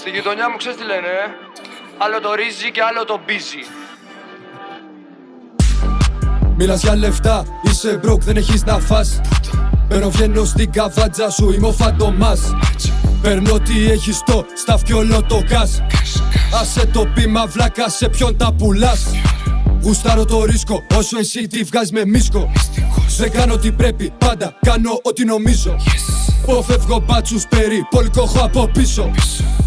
Στη γειτονιά μου ξέρεις τι λένε, άλλο το ρύζι και άλλο το μπίζι. Μιλάς για λεφτά, είσαι broke, δεν έχεις να φας. Μπαίνω βγαίνω στην καβάτζα σου, είμαι ο φαντομάς. Παίρνω τι έχεις το σταφιόλο το γκάς. Άσε το πείμα βλάκα, σε ποιον τα πουλάς. Γουστάρω το ρίσκο, όσο εσύ τη βγάζεις με μίσκο. Δεν κάνω τι πρέπει, πάντα κάνω ό,τι νομίζω. Ποφεύγω μπάτσους περί, πολυκόχω από πίσω.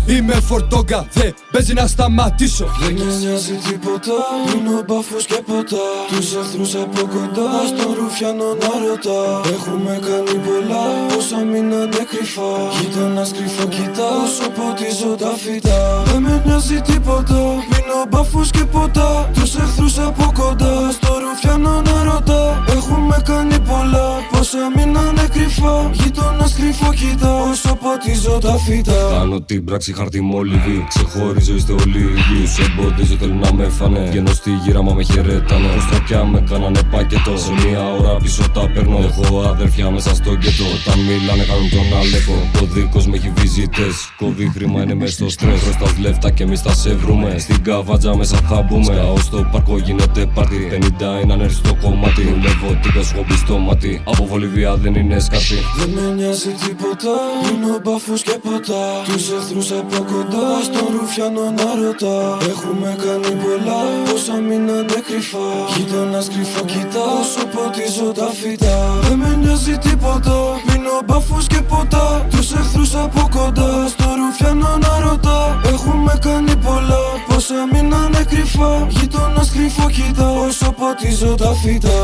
Είμαι φορτόγκα, δε παίζει να σταματήσω. Δεν με νοιάζει τίποτα, πίνω μπάφους και ποτά. Τους εχθρούς από κοντά, στον ρουφιάνο να ρωτά. Έχουμε κάνει πολλά, όσα μείνανε κρυφά. Γείτονας κρυφό κοιτά, όσο ποτίζω τα φυτά. Δεν με νοιάζει τίποτα, πίνω μπάφους και ποτά. Τους εχθρούς από κοντά, στον ρουφιάνο να ρωτά. Έχουμε κάνει πολλά, όσα μείνανε κρυφά. Γείτονας κρυφό κοιτά, όσο ποτίζω τα φυτά. Κάνω την πράξη χαρτιμόλυβη, ξεχωρίζω είστε όλοι ίδιοι. Τους εμποδίζω θέλουν να με φάνε, βγαίνω στη γύρα μα με χαιρέτανε. Ως τροπιά με κάνανε πακέτο, σε μία ώρα πίσω τα παίρνω. Έχω αδερφιά μέσα στο γκέτο, όταν μιλάνε κάνουν τον Αλέκο. Ο δίκος με έχει βυζίτες, κόβει χρήμα είναι μες στο στρες. Μπροστά λεφτά και εμείς θα σε βρούμε, στην καβάτζα μέσα θα μπούμε. Σκάω στο πάρκο γίνεται πάρτι, 50 είναι ανέρι στο κομμάτι. Δουλεύω τύπες χομπί στο μάτι, από Βολιβία δεν είναι σκάτι. Δεν με νοιάζει τίποτα, πίνω μπάφους και ποτά. Τους εχθρούς από κοντά, στον ρουφιάνο να ρωτά. Έχουμε κάνει πολλά, όσα μείνανε κρυφά. Γείτονας κρυφό κοιτά, όσο ποτίζω τα φυτά. Δεν με νοιάζει τίποτα, πίνω μπάφους και ποτά. Τους εχθρούς από κοντά, στον ρουφιάνο να ρωτά. Έχουμε κάνει πολλά, όσα μείνανε κρυφά. Γείτονας κρυφό κοιτά, όσο ποτίζω τα φυτά.